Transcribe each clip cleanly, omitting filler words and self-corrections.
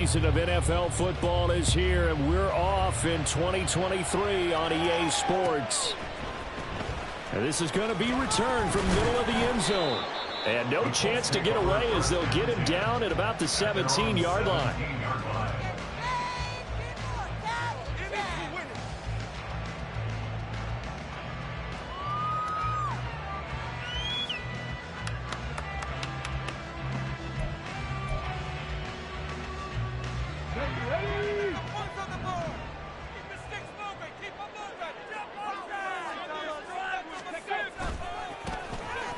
Season of NFL football is here, and we're off in 2023 on EA Sports. And this is going to be returned from middle of the end zone. And no chance to get away as they'll get him down at about the 17-yard line.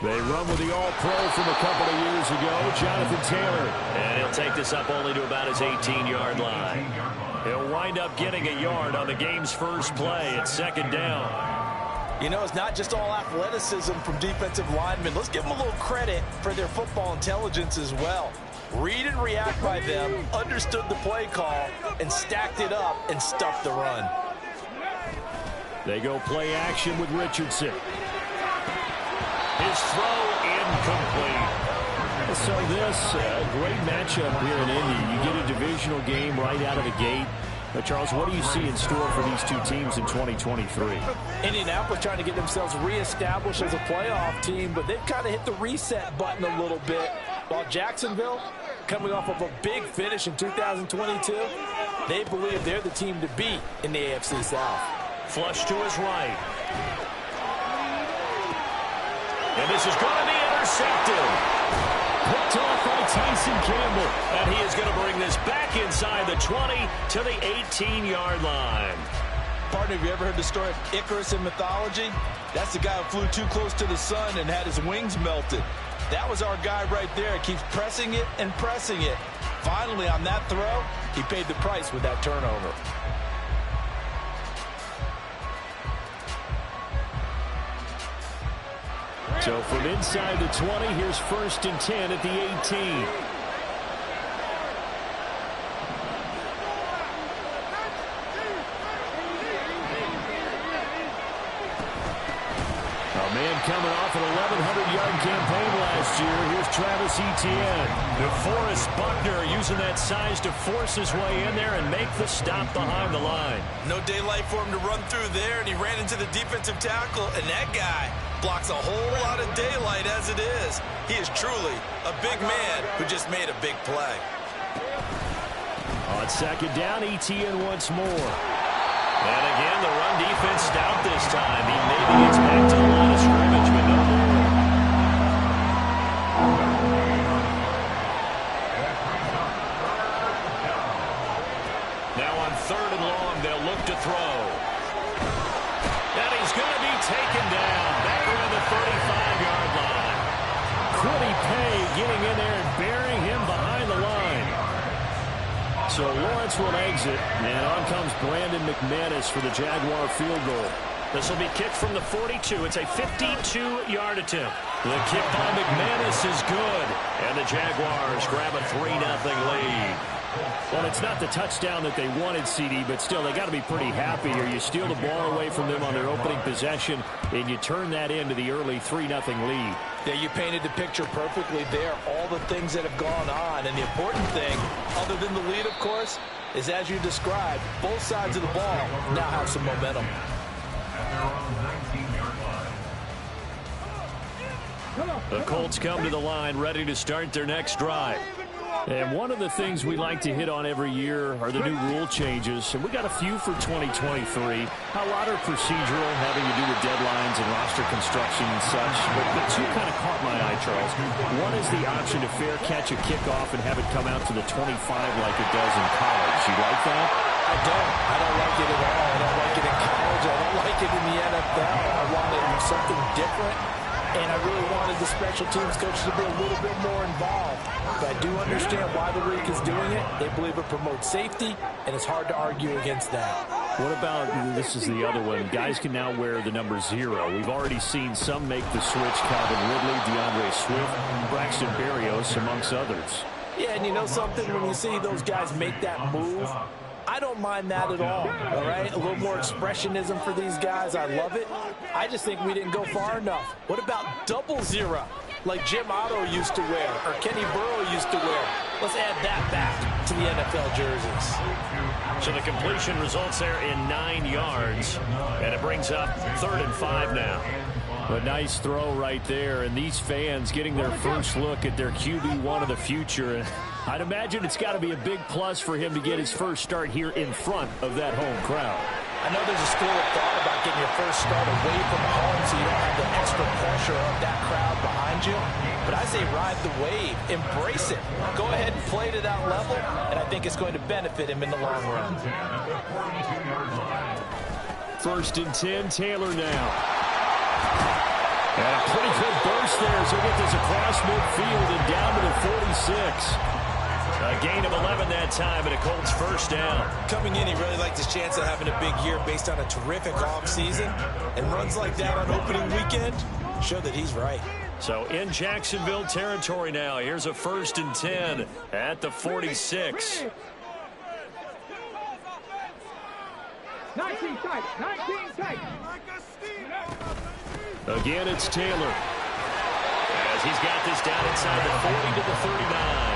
They run with the All-Pro from a couple of years ago, Jonathan Taylor. And he'll take this up only to about his 18-yard line. He'll wind up getting a yard on the game's first play at second down. You know, it's not just all athleticism from defensive linemen. Let's give them a little credit for their football intelligence as well. Read and react by them, understood the play call, and stacked it up and stuffed the run. They go play action with Richardson. His throw incomplete. So this great matchup here in Indy. You get a divisional game right out of the gate. But Charles, what do you see in store for these two teams in 2023? Indianapolis trying to get themselves reestablished as a playoff team, but they've kind of hit the reset button a little bit. While Jacksonville, coming off of a big finish in 2022, they believe they're the team to beat in the AFC South. Flush to his right. And this is going to be intercepted. Picked off by Tyson Campbell. And he is going to bring this back inside the 20 to the 18-yard line. Partner, have you ever heard the story of Icarus in mythology? That's the guy who flew too close to the sun and had his wings melted. That was our guy right there. He keeps pressing it and pressing it. Finally, on that throw, he paid the price with that turnover. So from inside the 20, here's 1st and 10 at the 18. A man coming off an 1,100-yard campaign last year. Here's Travis Etienne. DeForest Buckner using that size to force his way in there and make the stop behind the line. No daylight for him to run through there, and he ran into the defensive tackle, and that guy blocks a whole lot of daylight as it is. He is truly a big man who just made a big play. On second down, Etienne once more. And again, the run defense stout this time. He maybe gets back to the line of scrimmage, but no more. Now on 3rd and long, they'll look to throw. And he's going to be taken down. Back around the 35-yard line. Quiddy Pay getting in there and burying him behind the line. So Lawrence will exit, and on comes Brandon McManus for the Jaguar field goal. This will be kicked from the 42. It's a 52-yard attempt. The kick by McManus is good, and the Jaguars grab a 3-0 lead. Well, it's not the touchdown that they wanted, CD, but still, they got to be pretty happy here. You steal the ball away from them on their opening possession, and you turn that into the early 3-0 lead. Yeah, you painted the picture perfectly there, all the things that have gone on. And the important thing, other than the lead, of course, is as you described, both sides of the ball now have some momentum. The Colts come to the line ready to start their next drive. And one of the things we like to hit on every year are the new rule changes. And we got a few for 2023. A lot are procedural, having to do with deadlines and roster construction and such. But two kind of caught my eye, Charles. One is the option to fair catch a kickoff and have it come out to the 25 like it does in college. You like that? I don't like it at all. I don't like it in college. I don't like it in the NFL. I wanted something different. And I really wanted the special teams coaches to be a little bit more involved. But I do understand why the league is doing it. They believe it promotes safety, and it's hard to argue against that. What about, this is the other one, guys can now wear the number 0. We've already seen some make the switch, Calvin Ridley, DeAndre Swift, Braxton Berrios, amongst others. Yeah, and you know something? When you see those guys make that move, I don't mind that at all right? A little more expressionism for these guys. I love it. I just think we didn't go far enough. What about double 0? like Jim Otto used to wear or Kenny Burrow used to wear. Let's add that back to the NFL jerseys. So the completion results there in 9 yards, and it brings up 3rd and 5 now. A nice throw right there, and these fans getting their first look at their QB1 of the future. And I'd imagine it's got to be a big plus for him to get his first start here in front of that home crowd. I know there's a school of thought about getting your first start away from home so you don't have the extra pressure of that crowd behind you. But I say ride the wave. Embrace it. Go ahead and play to that level, and I think it's going to benefit him in the long run. 1st and 10, Taylor now. And a pretty good burst there, so get this across midfield and down to the 46. A gain of 11 that time, and a Colts first down. Coming in, he really liked his chance of having a big year based on a terrific offseason. And runs like that on opening weekend show that he's right. So in Jacksonville territory now. Here's a 1st and 10 at the 46. 19 tight, 19 tight. Again, it's Taylor. As he's got this down inside the 40 to the 39.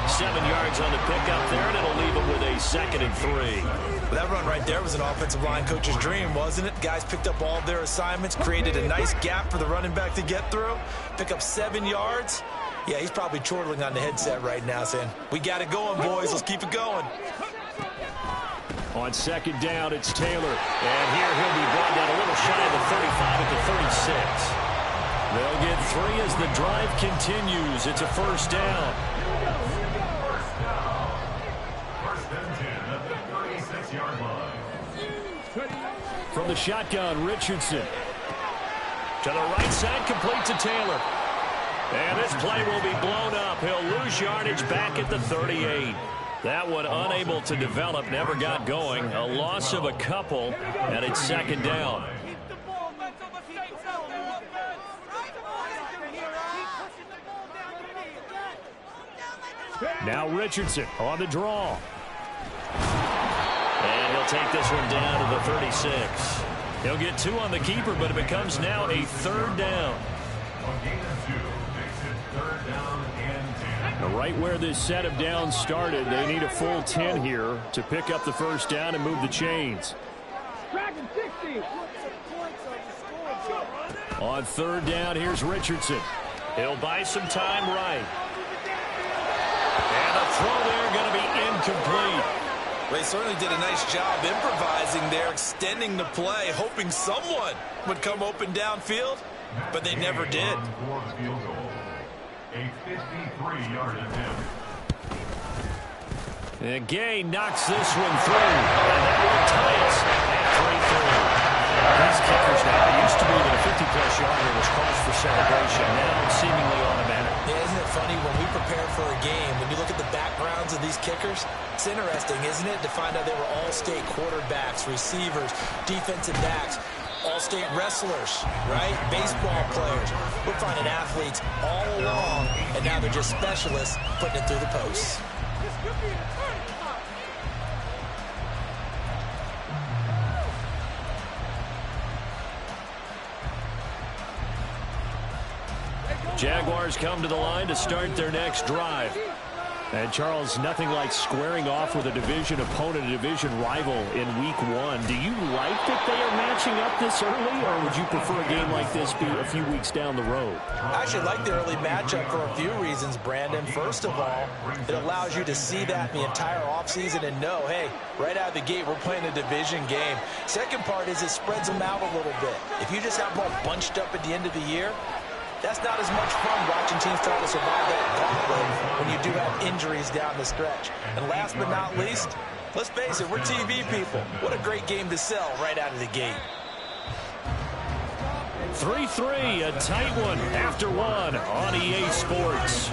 7 yards on the pickup there, and it'll leave him with a 2nd and 3. Well, that run right there was an offensive line coach's dream, wasn't it? Guys picked up all of their assignments, created a nice gap for the running back to get through, pick up 7 yards. Yeah, he's probably chortling on the headset right now saying, we got it going, boys. Let's keep it going. On 2nd down, it's Taylor. And here he'll be brought down a little shy of the 35 at the 36. They'll get 3 as the drive continues. It's a 1st down. From the shotgun, Richardson. To the right side, complete to Taylor. And this play will be blown up. He'll lose yardage back at the 38. That one unable to develop, never got going. A loss of a couple, and it's 2nd down. Now Richardson on the draw. And he'll take this one down to the 36. He'll get 2 on the keeper, but it becomes now a 3rd down. Right where this set of downs started, they need a full 10 here to pick up the 1st down and move the chains. On 3rd down, here's Richardson. He'll buy some time right. And the throw there going to be incomplete. Well, he certainly did a nice job improvising there, extending the play, hoping someone would come open downfield, but they never did. A 53-yard attempt. And Gay knocks this one through. And that will tie us at 3-3. These kickers now, it used to be that a 50-plus yarder was cause for celebration. Now it's seemingly automatic. Yeah, isn't it funny when we prepare for a game, when you look at the backgrounds of these kickers, it's interesting, isn't it, to find out they were all-state quarterbacks, receivers, defensive backs, all-state wrestlers, right? Baseball players. We're finding athletes all along, and now they're just specialists putting it through the posts. Jaguars come to the line to start their next drive. And, Charles, nothing like squaring off with a division opponent, a division rival in Week 1. Do you like that they are matching up this early, or would you prefer a game like this be a few weeks down the road? I actually like the early matchup for a few reasons, Brandon. First of all, it allows you to see that the entire offseason and know, hey, right out of the gate, we're playing a division game. Second part is it spreads them out a little bit. If you just have them all bunched up at the end of the year, that's not as much fun watching teams try to survive that gauntlet when you do have injuries down the stretch. And last but not least, let's face it, we're TV people. What a great game to sell right out of the gate. 3-3, a tight one after one on EA Sports.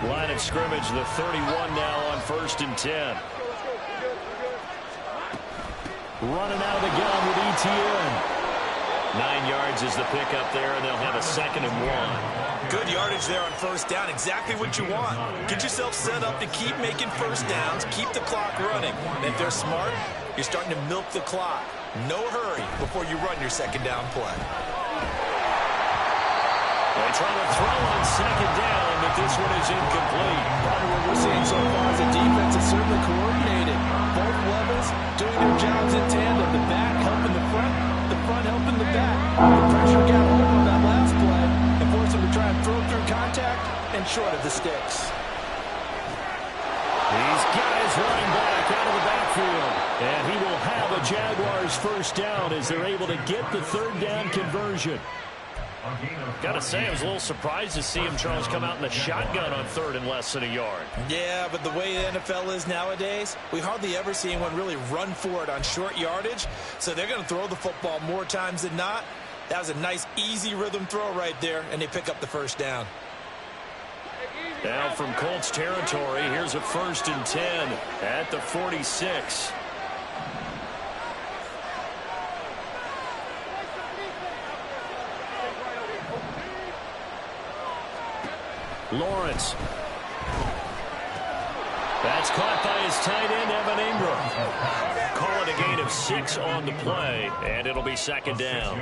Line of scrimmage, the 31 now on 1st and 10. Running out of the gun with ETN. 9 yards is the pickup there, and they'll have a 2nd and 1. Good yardage there on first down. Exactly what you want. Get yourself set up to keep making first downs, keep the clock running. And if they're smart, you're starting to milk the clock. No hurry before you run your 2nd down play. They try to throw on 2nd down, but this one is incomplete. What we're seeing so far is the defense is certainly coordinated. Both levels doing their jobs in tandem. The back helping the front helping the back. The pressure got home on that last play and forced them to try and throw through contact and short of the sticks. These guys running back out of the backfield. And he will have a Jaguars first down as they're able to get the 3rd down conversion. Got to say, I was a little surprised to see him, Charles, come out in the shotgun on 3rd and less than a yard. Yeah, but the way the NFL is nowadays, we hardly ever see anyone really run for it on short yardage. So they're going to throw the football more times than not. That was a nice, easy rhythm throw right there, and they pick up the first down. Now from Colts territory, here's a 1st and 10 at the 46. Lawrence. That's caught by his tight end, Evan Ingram. Call it a gain of 6 on the play, and it'll be 2nd down.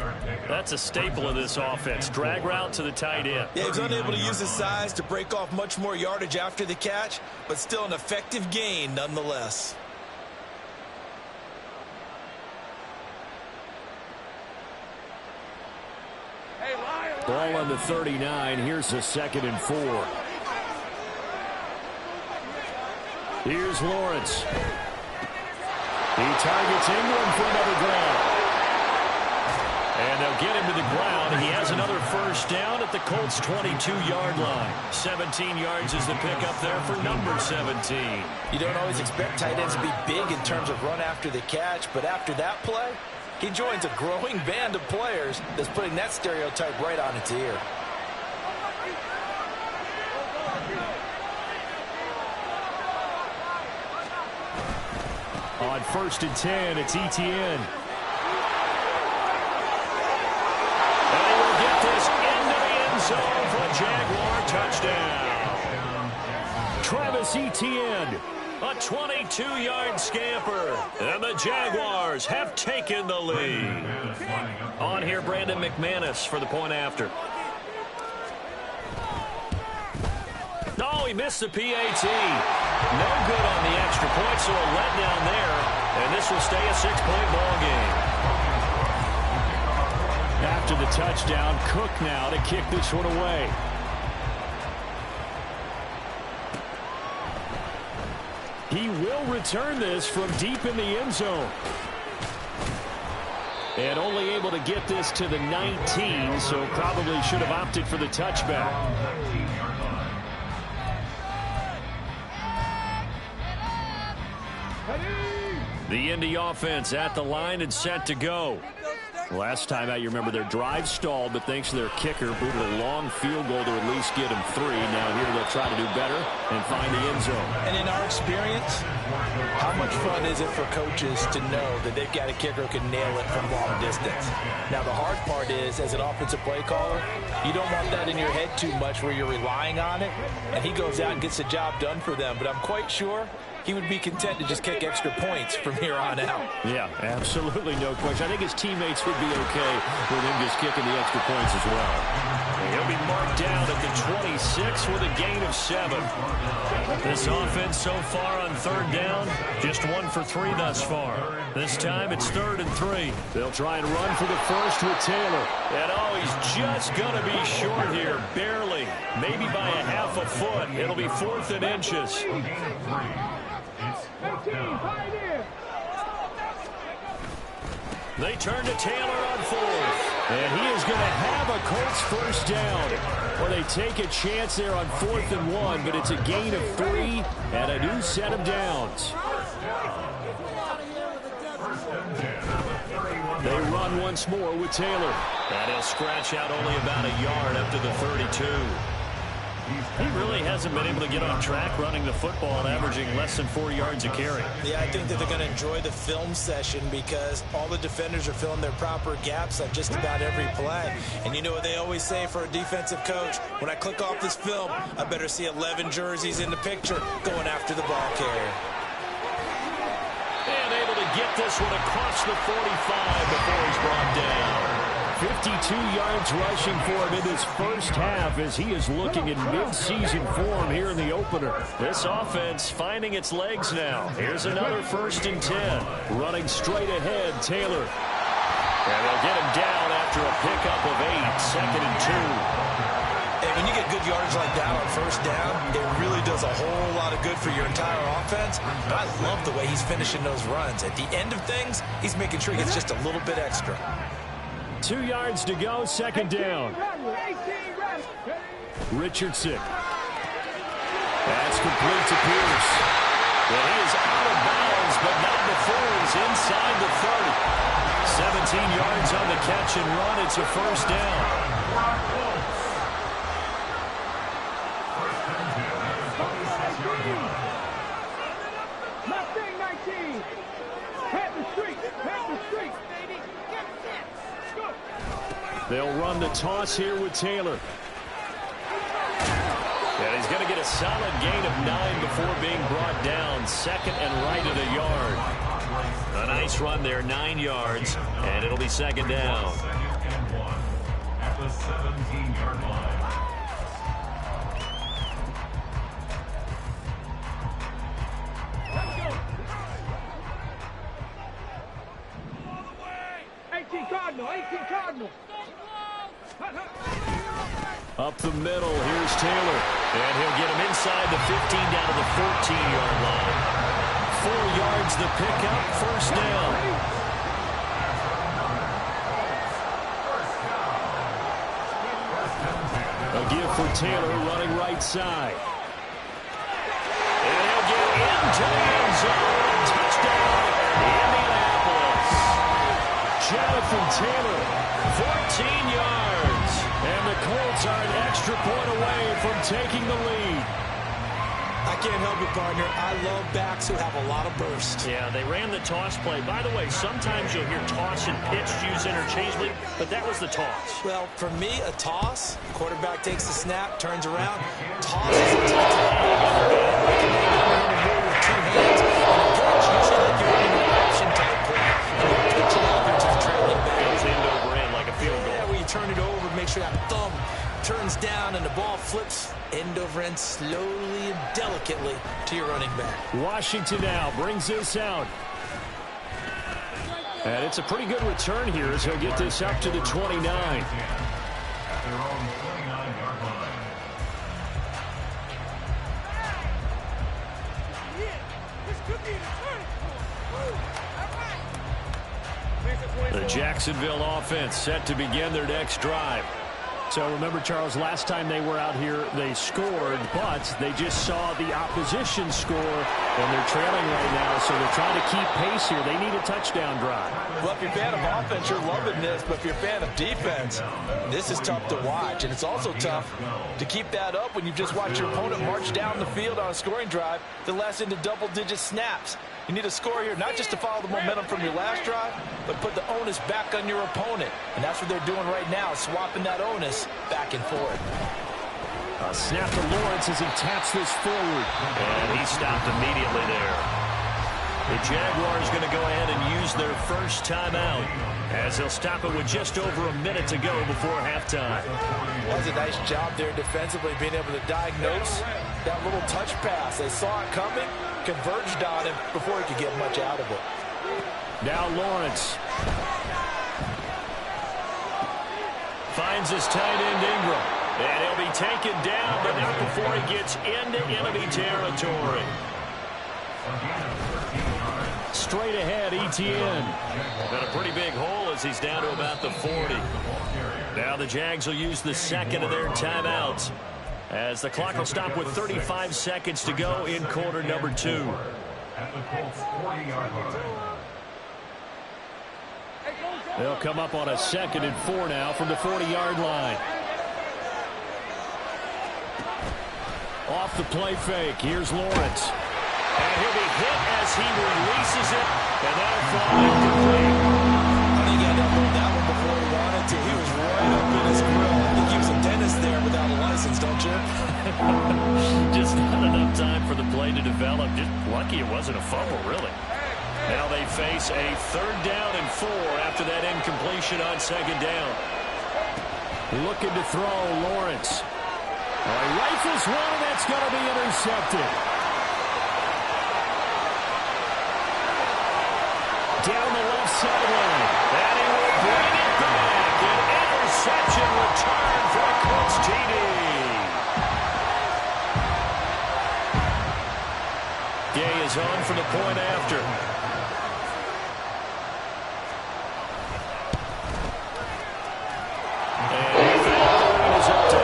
That's a staple of this offense. Drag route to the tight end. Yeah, he was unable to use his size to break off much more yardage after the catch, but still an effective gain nonetheless. Ball on the 39. Here's a 2nd and 4. Here's Lawrence. He targets Ingram for another grab. And they'll get him to the ground. He has another first down at the Colts' 22-yard line. 17 yards is the pickup there for number 17. You don't always expect tight ends to be big in terms of run after the catch, but after that play, he joins a growing band of players that's putting that stereotype right on its ear. On 1st and 10, it's Etienne. And he will get this into the end zone for a Jaguar touchdown. Travis Etienne, a 22-yard scamper. And the Jaguars have taken the lead. On here, Brandon McManus for the point after. Oh, he missed the PAT. No good on the extra point, so a letdown there. And this will stay a 6-point ball game. After the touchdown, Cook now to kick this one away. He will return this from deep in the end zone. And only able to get this to the 19, so probably should have opted for the touchback. The Indy offense at the line and set to go. Last time out, you remember their drive stalled, but thanks to their kicker, booted a long field goal to at least get them 3. Now here they'll try to do better and find the end zone. And in our experience, how much fun is it for coaches to know that they've got a kicker who can nail it from long distance? Now the hard part is, as an offensive play caller, you don't want that in your head too much where you're relying on it, and he goes out and gets the job done for them. But I'm quite sure he would be content to just kick extra points from here on out. Yeah, absolutely no question. I think his teammates would be okay with him just kicking the extra points as well. He'll be marked down at the 26 with a gain of 7. This offense so far on 3rd down, just 1 for 3 thus far. This time it's 3rd and 3. They'll try and run for the first with Taylor. And oh, he's just going to be short here, barely. Maybe by a half a foot. It'll be 4th and inches. They turn to Taylor on 4th. And he is going to have a Colts first down. Or they take a chance there on 4th and 1, but it's a gain of 3 and a new set of downs. They run once more with Taylor. And he'll scratch out only about a yard up to the 32. He really hasn't been able to get on track running the football and averaging less than 4 yards a carry. Yeah, I think that they're going to enjoy the film session because all the defenders are filling their proper gaps on just about every play. And you know what they always say for a defensive coach? When I click off this film, I better see 11 jerseys in the picture going after the ball carrier. And able to get this one across the 45 before he's brought down. 52 yards rushing for him in his first half as he is looking in mid-season form here in the opener. This offense finding its legs now. Here's another 1st and 10. Running straight ahead, Taylor. And they'll get him down after a pickup of 8, 2nd and 2. And when you get good yardage like that on 1st down, it really does a whole lot of good for your entire offense. But I love the way he's finishing those runs. At the end of things, he's making sure he gets just a little bit extra. 2 yards to go, 2nd down. Richardson. That's complete to Pierce. Well, he is out of bounds, but not before he's inside the 30. 17 yards on the catch and run. It's a 1st down. They'll run the toss here with Taylor. And he's going to get a solid gain of 9 before being brought down. 2nd and right at a yard. A nice run there, 9 yards, and it'll be 2nd down. At the 17-yard line. Up the middle, here's Taylor. And he'll get him inside the 15 down to the 14-yard line. 4 yards the pickup, 1st down. A give for Taylor running right side. And he'll get into the end zone. Touchdown, Indianapolis. Jonathan Taylor, 14 yards. And the Colts are an extra point away from taking the lead. I can't help it, partner. I love backs who have a lot of burst. Yeah, they ran the toss play. By the way, sometimes you'll hear toss and pitch used interchangeably, but that was the toss. Well, for me, a toss, quarterback takes the snap, turns around, tosses it to the top. With 2 hands. And a pitch, usually like you're running an option type play. And you pitch it over to the trailing back. Goes end over end like a field goal. Yeah, where you turn it over, make sure that thumb turns down and the ball flips end over end slowly and delicately to your running back. Washington now brings this out. And it's a pretty good return here as he'll get this up to the 29. At their own 29-yard line. The Jacksonville offense set to begin their next drive. So remember, Charles, last time they were out here, they scored, but they just saw the opposition score, and they're trailing right now, so they're trying to keep pace here. They need a touchdown drive. Well, if you're a fan of offense, you're loving this, but if you're a fan of defense, this is tough to watch, and it's also tough to keep that up when you just watch your opponent march down the field on a scoring drive that lasts into double-digit snaps. You need a score here, not just to follow the momentum from your last drive, but put the onus back on your opponent. And that's what they're doing right now, swapping that onus back and forth. A snap to Lawrence as he taps this forward. And he stopped immediately there. The Jaguars going to go ahead and use their first timeout as they'll stop it with just over a minute to go before halftime. That was a nice job there defensively, being able to diagnose that little touch pass. They saw it coming, converged on him before he could get much out of it. Now Lawrence finds his tight end Ingram. And he'll be taken down, but not before he gets into enemy territory. Straight ahead, Etienne. Got a pretty big hole as he's down to about the 40. Now the Jags will use the second of their timeouts as the clock will stop with 35 seconds to go in quarter number 2. At the Colts 40-yard line. They'll come up on a 2nd and 4 now from the 40-yard line. Off the play fake, here's Lawrence. And he'll be hit as he releases it, and that'll fall incomplete. I think he had to hold that one before he wanted to. He was right up in his grill. I think he was a dentist there without a license, don't you? Just not enough time for the play to develop. Just lucky it wasn't a fumble, really. Now they face a 3rd down and 4 after that incompletion on 2nd down. Looking to throw, Lawrence. He rifles one, and that's going to be intercepted. Down the left sideline. And he will bring it back. An interception return for a Colts TD. Gay is on for the point after. And that is up to 8.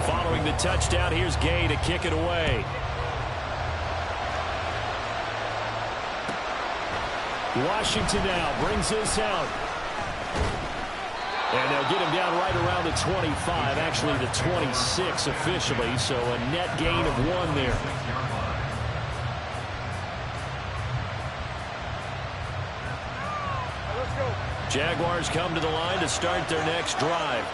Following the touchdown, here's Gay to kick it away. Washington now brings this out. And they'll get him down right around the 25, actually the 26 officially, so a net gain of 1 there. Jaguars come to the line to start their next drive.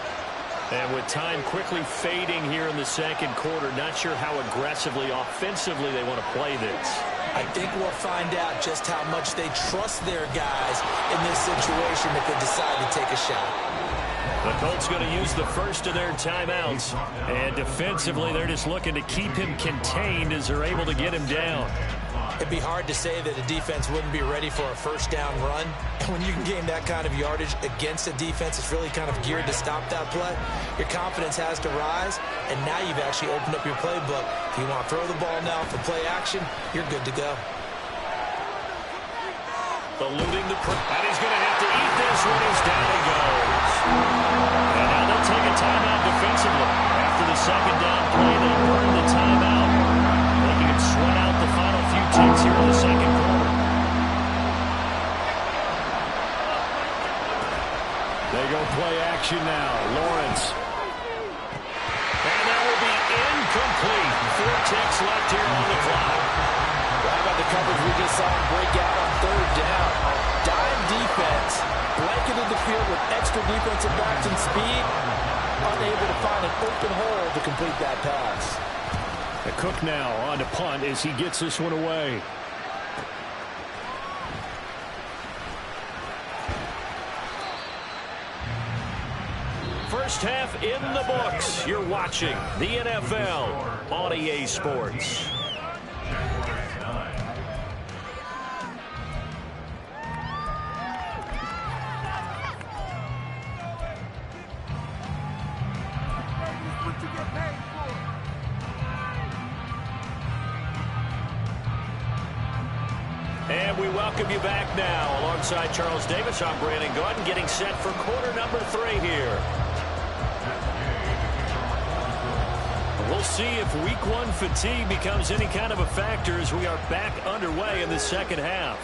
And with time quickly fading here in the 2nd quarter, not sure how aggressively, offensively they want to play this. I think we'll find out just how much they trust their guys in this situation if they decide to take a shot. The Colts going to use the first of their timeouts. And defensively, they're just looking to keep him contained as they're able to get him down. It'd be hard to say that a defense wouldn't be ready for a 1st down run. And when you can gain that kind of yardage against a defense that's really kind of geared to stop that play, your confidence has to rise, and now you've actually opened up your playbook. If you want to throw the ball now for play action, you're good to go. Eluding the pressure. And he's going to have to eat this when he's down he goes. And now they'll take a timeout defensively. After the 2nd down play, they burn the timeout. They can sweat out the final few ticks here in the 2nd quarter. They go play action now. Lawrence. And that will be incomplete. 4 ticks left here on the clock. How about the coverage we just saw him break out on 3rd down? Dime defense, blanketed the field with extra defensive backs and speed, unable to find an open hole to complete that pass. The Cook now on to punt as he gets this one away. First half in the books. You're watching the NFL on EA Sports. And we welcome you back now. Alongside Charles Davis, I'm Brandon Gordon, getting set for quarter number 3 here. We'll see if week 1 fatigue becomes any kind of a factor as we are back underway in the 2nd half.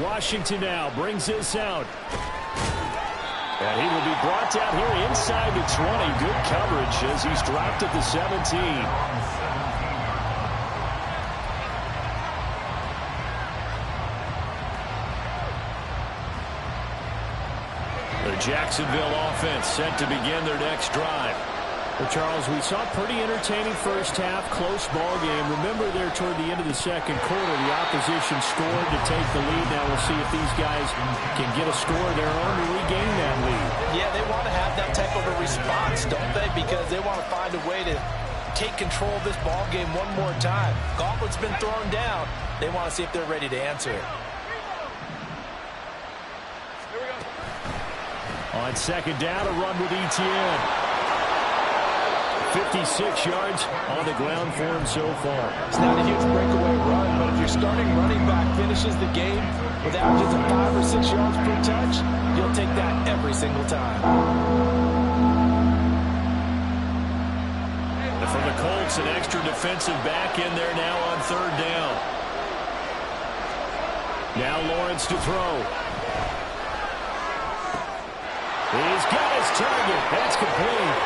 Washington now brings this out. And he will be brought down here inside the 20. Good coverage as he's dropped at the 17. The Jacksonville offense set to begin their next drive. Well, Charles, we saw a pretty entertaining first half, close ball game. Remember there toward the end of the 2nd quarter, the opposition scored to take the lead. Now we'll see if these guys can get a score of their own to regain that lead. Yeah, they want to have that type of a response, don't they? Because they want to find a way to take control of this ball game one more time. Gauntlet's been thrown down. They want to see if they're ready to answer it. On 2nd down, a run with Etienne. 56 yards on the ground for him so far. It's not a huge breakaway run, but if your starting running back finishes the game with averages of 5 or 6 yards per touch, you'll take that every single time. And for the Colts, an extra defensive back in there now on 3rd down. Now Lawrence to throw. He's got his target. That's complete.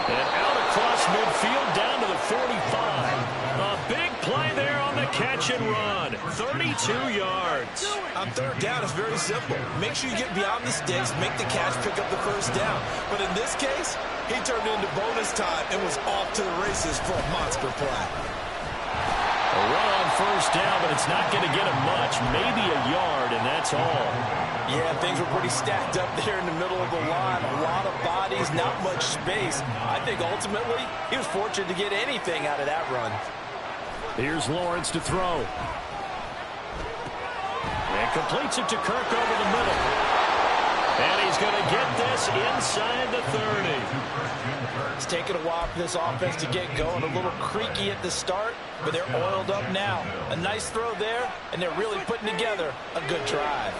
And out across midfield down to the 45. A big play there on the catch and run. 32 yards. On third down, it's very simple. Make sure you get beyond the sticks, make the catch, pick up the first down. But in this case, he turned into bonus time and was off to the races for a monster play. A run on first down, but it's not going to get him much. Maybe a yard, and that's all. Yeah, things were pretty stacked up there in the middle of the line. A lot of bodies, not much space. I think ultimately he was fortunate to get anything out of that run. Here's Lawrence to throw. And completes it to Kirk over the middle. And he's going to get this inside the 30. It's taken a while for this offense to get going. A little creaky at the start, but they're oiled up now. A nice throw there, and they're really putting together a good drive.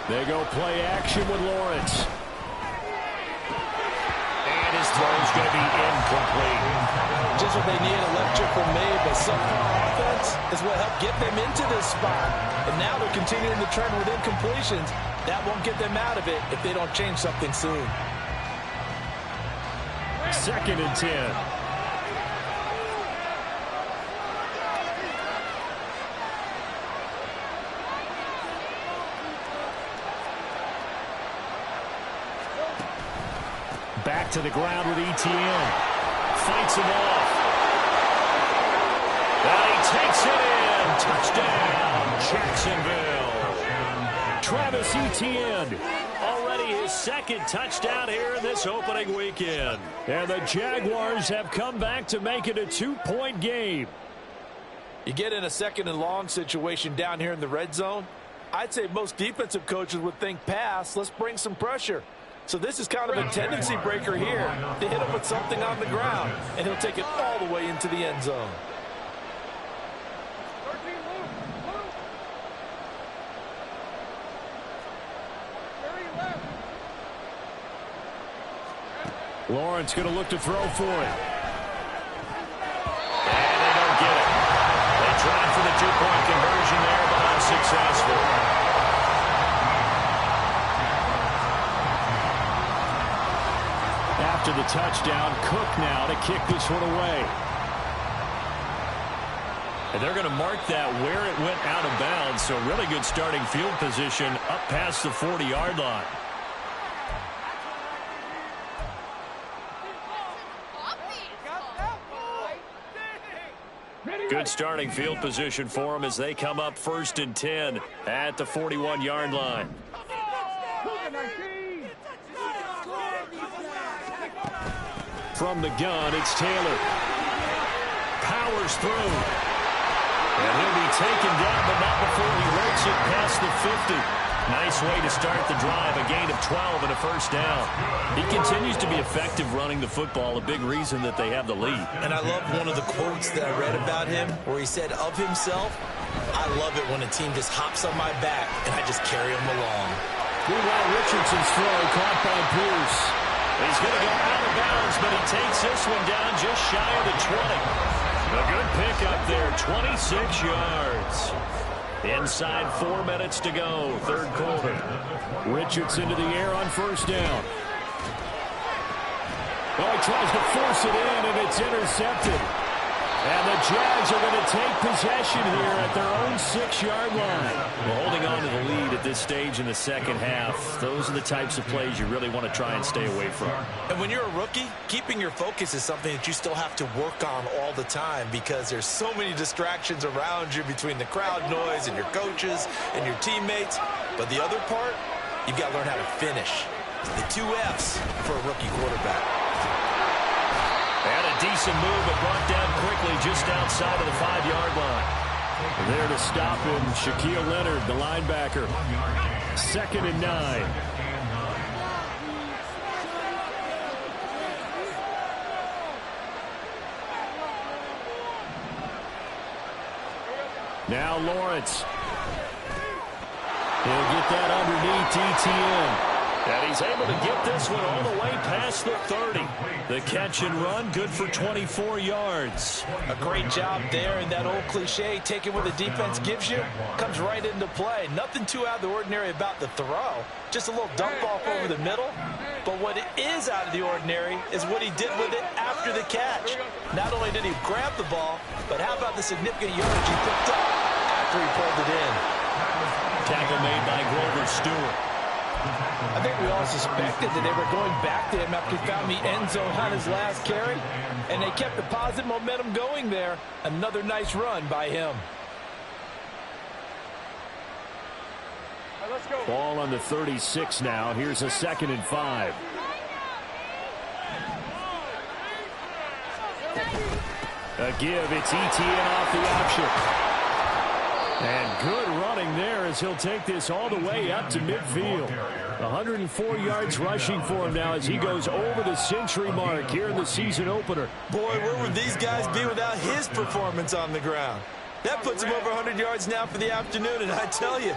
They go play action with Lawrence. And his throw's going to be incomplete. Just what they need, a left chip from me, but subpar offense is what helped get them into this spot. And now they're continuing the trend with incompletions. That won't get them out of it if they don't change something soon. 2nd and 10. Back to the ground with ETN. Fights him off. And he takes it in. Touchdown, Jacksonville. Travis Etienne. Already his 2nd touchdown here in this opening weekend. And the Jaguars have come back to make it a 2-point game. You get in a 2nd and long situation down here in the red zone. I'd say most defensive coaches would think pass. Let's bring some pressure. So this is kind of a tendency breaker here to hit him with something on the ground, and he'll take it all the way into the end zone. Lawrence going to look to throw for it. And they don't get it. They tried for the 2-point conversion there, but unsuccessful. After the touchdown, Cook now to kick this one away. And they're going to mark that where it went out of bounds, so really good starting field position up past the 40-yard line. Good starting field position for them as they come up 1st and 10 at the 41-yard line. From the gun, it's Taylor. Powers through. And he'll be taken down, but not before he works it past the 50. Nice way to start the drive, a gain of 12 and a first down. He continues to be effective running the football, a big reason that they have the lead. And I love one of the quotes that I read about him where he said of himself, I love it when a team just hops on my back and I just carry them along. Meanwhile, Richardson's throw caught by Pierce. He's going to go out of bounds, but he takes this one down just shy of the 20. A good pickup there, 26 yards. Inside 4 minutes to go, 3rd quarter. Richardson to the air on first down. Oh, he tries to force it in, and it's intercepted. And the Jags are going to take possession here at their own 6-yard line. Well, holding on to the lead at this stage in the second half, those are the types of plays you really want to try and stay away from. And when you're a rookie, keeping your focus is something that you still have to work on all the time because there's so many distractions around you between the crowd noise and your coaches and your teammates. But the other part, you've got to learn how to finish. The 2 F's for a rookie quarterback. And a decent move, but brought down quickly just outside of the 5-yard line. There to stop him, Shaquille Leonard, the linebacker. 2nd and 9. Now Lawrence. He'll get that underneath ETN. And he's able to get this one all the way past the 30. The catch and run, good for 24 yards. A great job there, and that old cliche, taking what the defense gives you, comes right into play. Nothing too out of the ordinary about the throw. Just a little dump off over the middle. But what is out of the ordinary is what he did with it after the catch. Not only did he grab the ball, but how about the significant yardage he picked up after he pulled it in. Tackle made by Grover Stewart. I think we all suspected that they were going back to him after he found the end zone on his last carry, and they kept the positive momentum going there. Another nice run by him. Let's go. Ball on the 36 now. Here's a 2nd and 5. A give. It's ETN off the option. And good running there as he'll take this all the way up to midfield. 104 yards rushing for him now as he goes over the century mark here in the season opener. Boy, where would these guys be without his performance on the ground? That puts him over 100 yards now for the afternoon, and I tell you,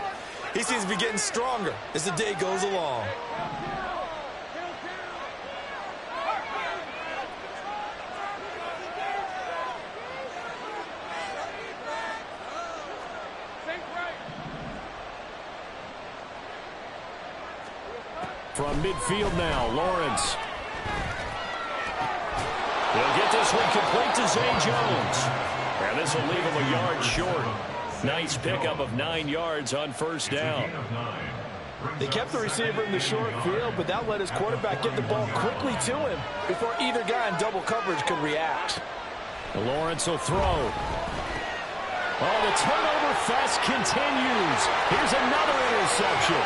he seems to be getting stronger as the day goes along. From midfield now, Lawrence. He'll get this one complete to Zay Jones. And this will leave him a yard short. Nice pickup of 9 yards on first down. They kept the receiver in the short field, but that let his quarterback get the ball quickly to him before either guy in double coverage could react. Lawrence will throw. Oh, the turnover fest continues. Here's another interception.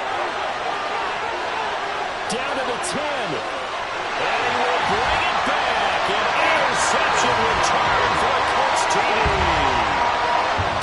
Down to the 10. And he will bring it back. An interception return for the Colts TD.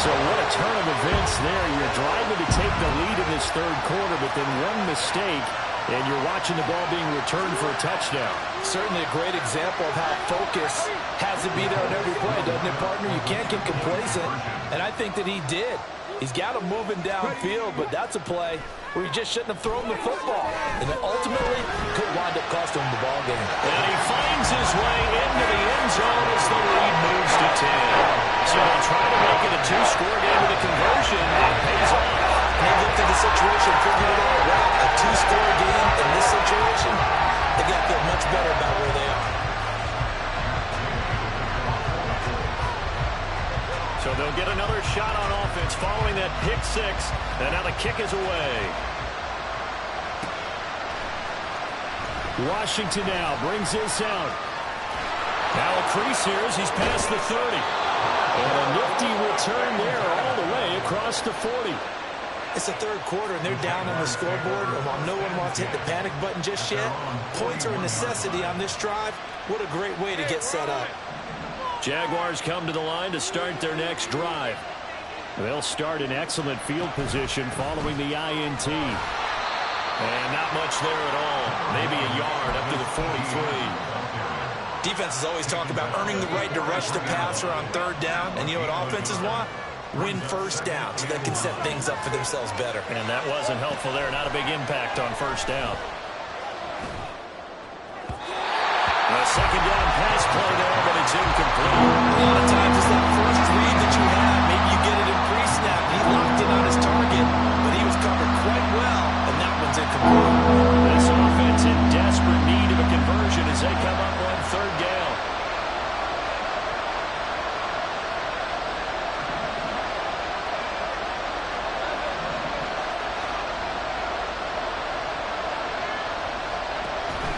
So what a turn of events there. You're driving to take the lead in this third quarter, but then one mistake, and you're watching the ball being returned for a touchdown. Certainly a great example of how focus has to be there on every play, doesn't it, partner? You can't get complacent, and I think that he did. He's got him moving downfield, but that's a play where he just shouldn't have thrown the football. And it ultimately could wind up costing him the ball game. And he finds his way into the end zone as the lead moves to 10. So they'll try to make it a 2-score game with a conversion. It pays off. They looked at the situation, figured it all out. A 2-score game in this situation, they got to feel much better about where they are. So they'll get another shot on offense following that pick six. And now the kick is away. Washington now brings this out. Now a crease here as he's past the 30. And a nifty return there all the way across the 40. It's the third quarter, and they're down on the scoreboard. And while no one wants to hit the panic button just yet, points are a necessity on this drive. What a great way to get set up. Jaguars come to the line to start their next drive. They'll start in excellent field position following the INT. And not much there at all. Maybe a yard up to the 43. Defenses always talk about earning the right to rush the passer on third down. And you know what offenses want? Win first down so they can set things up for themselves better. And that wasn't helpful there. Not a big impact on first down. A second down pass play there, but it's incomplete. A lot of times it's that first read that you have. Maybe you get it in pre-snap. He locked in on his target, but he was covered quite well, and that one's incomplete. This offense in desperate need of a conversion as they come up on third down.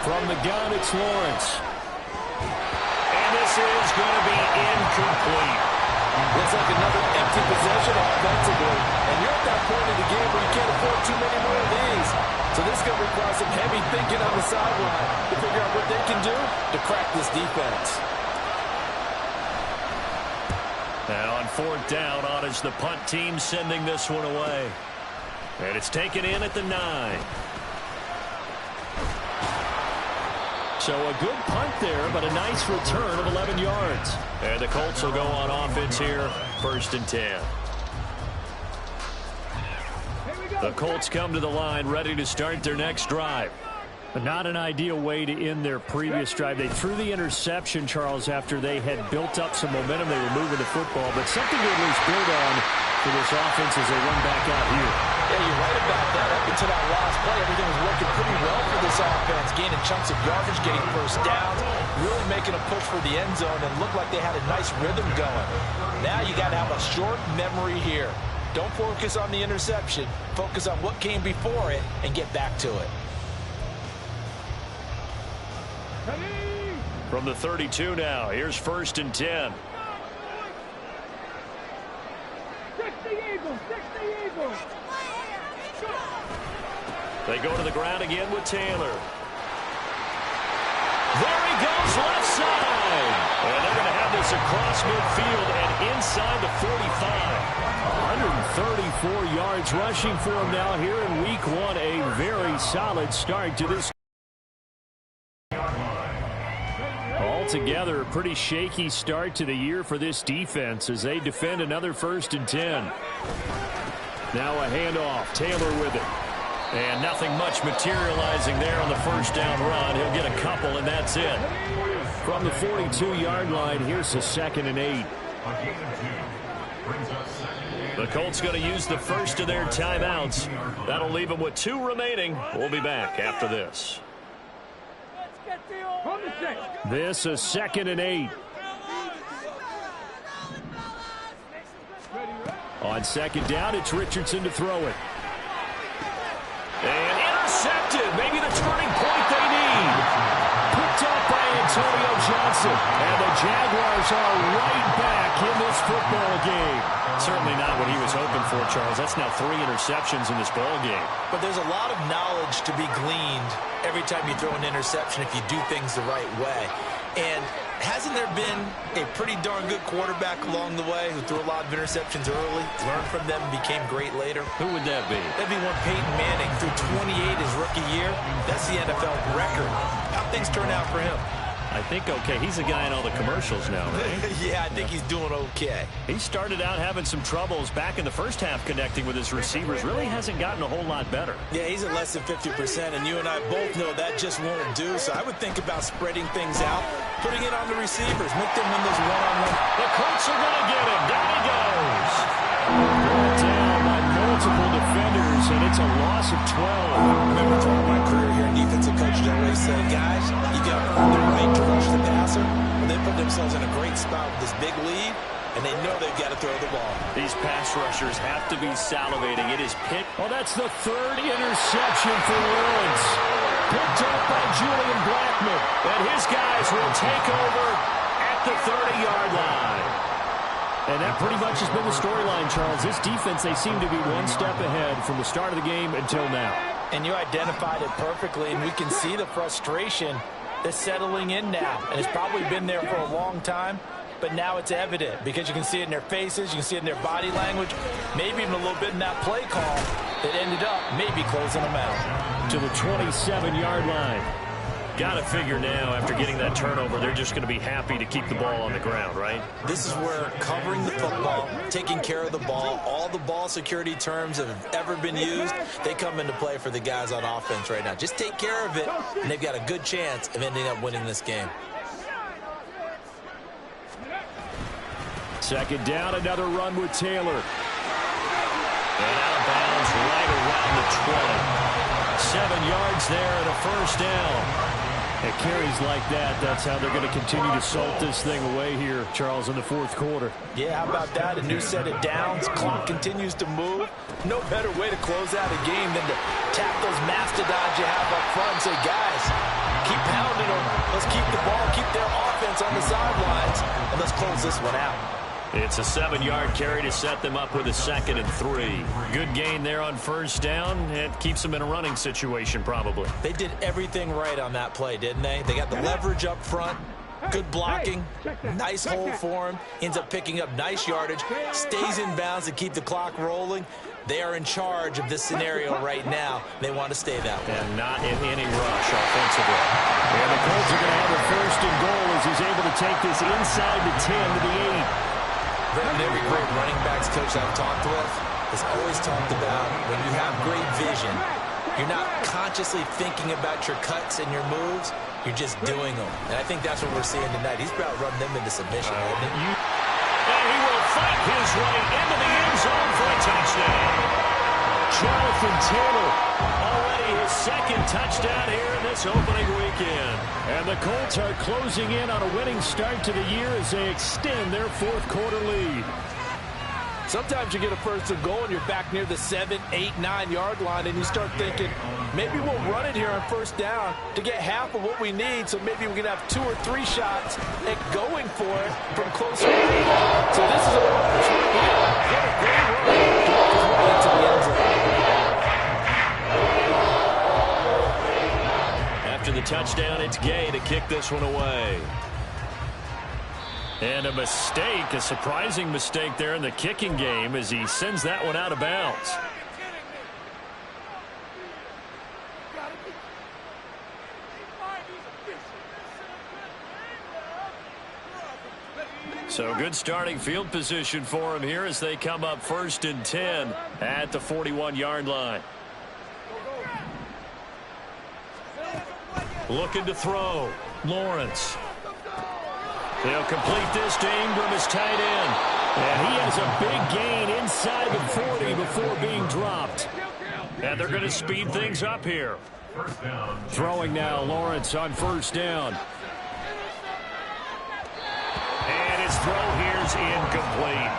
From the gun, it's Lawrence. And this is going to be incomplete. Looks like another empty possession offensively. And you're at that point in the game where you can't afford too many more of these. So this is going to require some heavy thinking on the sideline to figure out what they can do to crack this defense. Now on fourth down, on is the punt team sending this one away. And it's taken in at the 9. So a good punt there, but a nice return of 11 yards. And the Colts will go on offense here, 1st and 10. The Colts come to the line ready to start their next drive. But not an ideal way to end their previous drive. They threw the interception, Charles, after they had built up some momentum. They were moving the football, but something to at least build on for this offense as they run back out here. Yeah, you're right about that. Up until that last play, everything was working pretty well for this offense. Gaining chunks of yardage, getting first downs, really making a push for the end zone, and looked like they had a nice rhythm going. Now you got to have a short memory here. Don't focus on the interception. Focus on what came before it and get back to it. From the 32 now, here's 1st and 10. They go to the ground again with Taylor. There he goes, left side. And they're going to have this across midfield and inside the 45. 134 yards rushing for him now here in week 1. A very solid start to this. Altogether, a pretty shaky start to the year for this defense as they defend another 1st and 10. Now a handoff. Taylor with it. And nothing much materializing there on the first down run. He'll get a couple, and that's it. From the 42-yard line, here's the 2nd and 8. The Colts going to use the first of their timeouts. That'll leave them with 2 remaining. We'll be back after this. This is 2nd and 8. On 2nd down, it's Richardson to throw it. And intercepted. Maybe the turning point they need. Picked up by Antonio Johnson. And the Jaguars are right back in this football game. Certainly not what he was hoping for, Charles. That's now 3 interceptions in this ball game. But there's a lot of knowledge to be gleaned every time you throw an interception if you do things the right way. And hasn't there been a pretty darn good quarterback along the way who threw a lot of interceptions early, learned from them, and became great later? Who would that be? That'd be one Peyton Manning. Threw 28 his rookie year. That's the NFL record. How'd things turn out for him? I think okay. He's a guy in all the commercials now, right? Yeah, I think he's doing okay. He started out having some troubles back in the first half connecting with his receivers. Really hasn't gotten a whole lot better. Yeah, he's at less than 50%, and you and I both know that just won't do. So I would think about spreading things out, putting it on the receivers, make them win those one-on-one. The Colts are going to get him. Down he goes. Brought down by multiple defenders, and it's a loss of 12. Remember, throughout my career here in defensive coaches, I always say, guys, you got to earn the right to rush the passer. When they put themselves in a great spot with this big lead, and they know they've got to throw the ball. These pass rushers have to be salivating. It is picked. Well, that's the 3rd interception for Lawrence. Picked up by Julian Blackman. And his guys will take over at the 30-yard line. And that pretty much has been the storyline, Charles. This defense, they seem to be one step ahead from the start of the game until now. And you identified it perfectly, and we can see the frustration that's settling in now. And it's probably been there for a long time, but now it's evident because you can see it in their faces, you can see it in their body language, maybe even a little bit in that play call that ended up maybe closing them out. To the 27-yard line. Got to figure now, after getting that turnover, they're just going to be happy to keep the ball on the ground, right? This is where covering the football, taking care of the ball, all the ball security terms that have ever been used, they come into play for the guys on offense right now. Just take care of it, and they've got a good chance of ending up winning this game. 2nd down, another run with Taylor. And out of bounds right around the 20. 7 yards there and a 1st down. At carries like that, that's how they're going to continue to salt this thing away here, Charles, in the 4th quarter. Yeah, how about that? A new set of downs. Clock continues to move. No better way to close out a game than to tap those mastodons you have up front and say, guys, keep pounding them. Let's keep the ball, keep their offense on the sidelines, and let's close this one out. It's a 7-yard carry to set them up with a 2nd and 3. Good gain there on 1st down. It keeps them in a running situation, probably. They did everything right on that play, didn't they? They got the leverage up front, good blocking, nice hole for him, ends up picking up nice yardage, stays in bounds to keep the clock rolling. They are in charge of this scenario right now. They want to stay that way. And not in any rush offensively. And the Colts are going to have a 1st and goal as he's able to take this inside the 10 to the 8. Every great running backs coach I've talked with has always talked about when you have great vision, You're not consciously thinking about your cuts and your moves. You're just doing them. And I think that's what we're seeing tonight. He's about to run them into submission. And he will fight his way into the end zone for a touchdown. Jonathan Taylor, already his second touchdown here in this opening weekend. And the Colts are closing in on a winning start to the year as they extend their fourth quarter lead. Sometimes you get a first and goal and you're back near the 7, 8, 9-yard line and you start thinking, maybe we'll run it here on first down to get half of what we need, so maybe we can have 2 or 3 shots at going for it from closer range. So this is a push right here. What a great run to work his way into the end zone. After the touchdown, it's Gay to kick this one away. And a mistake, a surprising mistake there in the kicking game as he sends that one out of bounds. So good starting field position for him here as they come up 1st and 10 at the 41-yard line. Looking to throw. Lawrence. He'll complete this to Ingram, his tight end. And he has a big gain inside the 40 before being dropped. And they're going to speed things up here. Throwing now, Lawrence on first down. And his throw here's incomplete.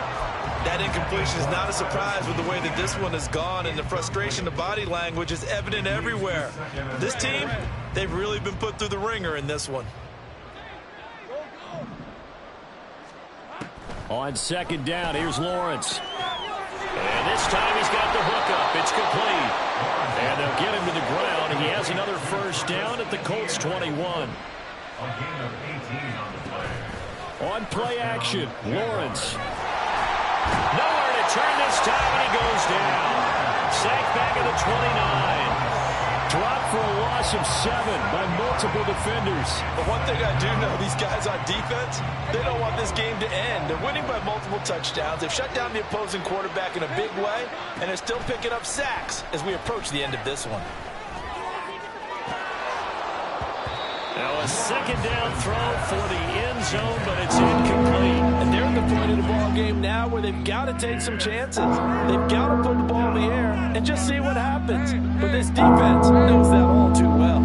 That incompletion is not a surprise with the way that this one has gone, and the frustration, the body language is evident everywhere. This team, they've really been put through the ringer in this one. On second down, here's Lawrence. And this time he's got the hook up. It's complete. And they'll get him to the ground. He has another first down at the Colts 21. On play action, Lawrence. Nowhere to turn this time, and he goes down. Sacked back at the 29. Dropped for a loss of 7 by multiple defenders. But one thing I do know, these guys on defense, they don't want this game to end. They're winning by multiple touchdowns. They've shut down the opposing quarterback in a big way, and they're still picking up sacks as we approach the end of this one. Now a second down throw for the end zone, but it's incomplete. And they're at the point of the ball game now where they've got to take some chances. They've got to put the ball in the air and just see what happens. But this defense knows that all too well.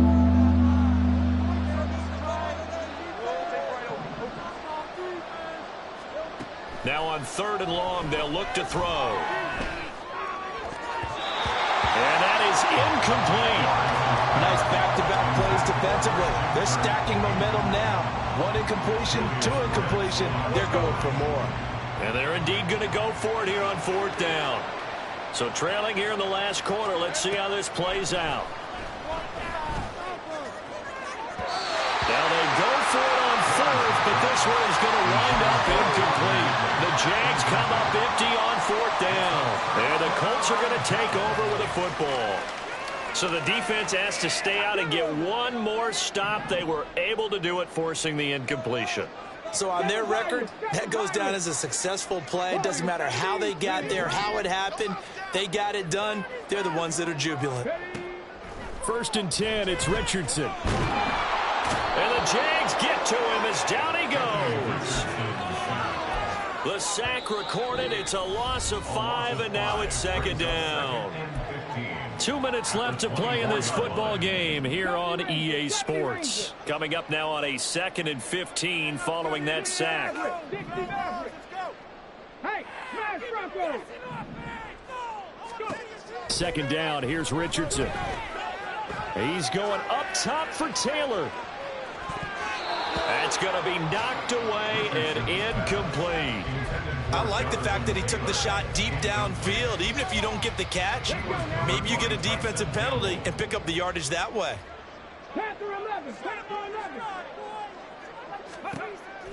Now on 3rd and long, they'll look to throw. And that is incomplete. Nice back-to-back plays defensively. They're stacking momentum now. 1 incompletion, 2 incompletion. They're going for more. And they're indeed going to go for it here on 4th down. So trailing here in the last quarter. Let's see how this plays out. Now they go for it on 4th, but this one is going to wind up incomplete. The Jags come up empty on 4th down. And the Colts are going to take over with a football. So the defense has to stay out and get one more stop. They were able to do it, forcing the incompletion. So on their record, that goes down as a successful play. Doesn't matter how they got there, how it happened. They got it done. They're the ones that are jubilant. 1st and 10, it's Richardson. And the Jags get to him as down he goes. The sack recorded. It's a loss of 5, and now it's 2nd down. 2 minutes left to play in this football game here on EA Sports. Coming up now on a 2nd and 15 following that sack. Second down, here's Richardson. He's going up top for Taylor. That's going to be knocked away and incomplete. I like the fact that he took the shot deep downfield. Even if you don't get the catch, maybe you get a defensive penalty and pick up the yardage that way.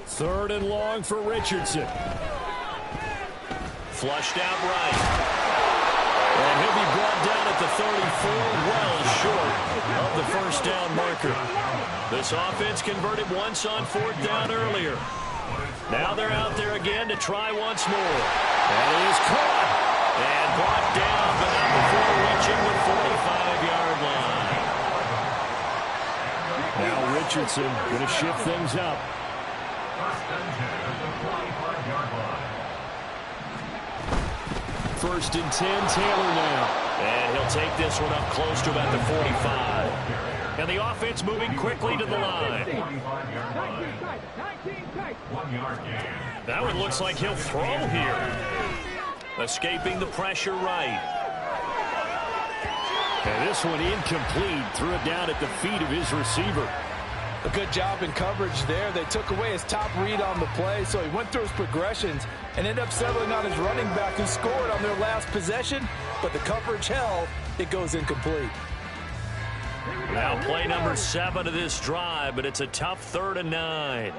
3rd and long for Richardson. Flushed out right. And he'll be brought down at the 34, well short of the first down marker. This offense converted once on 4th down earlier. Now they're out there again to try once more. And he is caught and brought down, but not before reaching the 45-yard Richardson going to shift things up. First and 10 at the 45-yard line. First and 10, Taylor now. And he'll take this one up close to about the 45. And the offense moving quickly to the line. 45-yard line. 1 yard gain. That one looks like he'll throw here. Escaping the pressure right. And this one incomplete. Threw it down at the feet of his receiver. A good job in coverage there. They took away his top read on the play, so he went through his progressions and ended up settling on his running back who scored on their last possession, but the coverage held. It goes incomplete. Now play number 7 of this drive, but it's a tough 3rd and 9.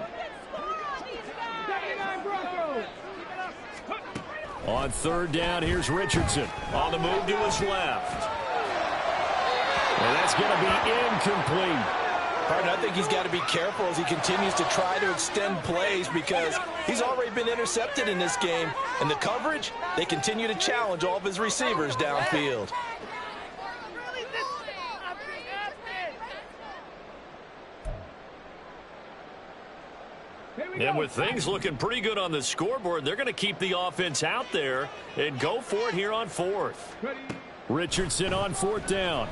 On 3rd down, here's Richardson. On the move to his left. And that's going to be incomplete. Pardon, I think he's got to be careful as he continues to try to extend plays because he's already been intercepted in this game. And the coverage, they continue to challenge all of his receivers downfield. And with things looking pretty good on the scoreboard, they're going to keep the offense out there and go for it here on 4th. Richardson on 4th down.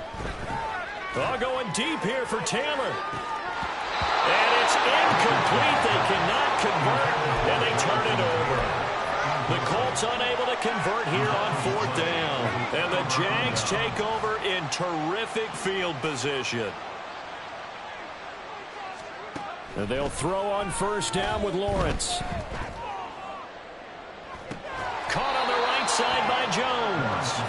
Oh, going deep here for Taylor. And it's incomplete. They cannot convert, and they turn it over. The Colts unable to convert here on 4th down. And the Jags take over in terrific field position. And they'll throw on 1st down with Lawrence. Caught on the right side by Jones.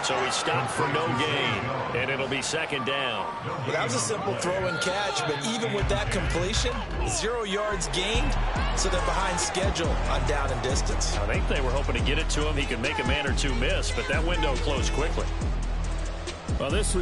So he stopped for no gain, and it'll be 2nd down. Well, that was a simple throw and catch, but even with that completion, 0 yards gained, so they're behind schedule on down and distance. I think they were hoping to get it to him. He could make a man or two miss, but that window closed quickly. Well, this was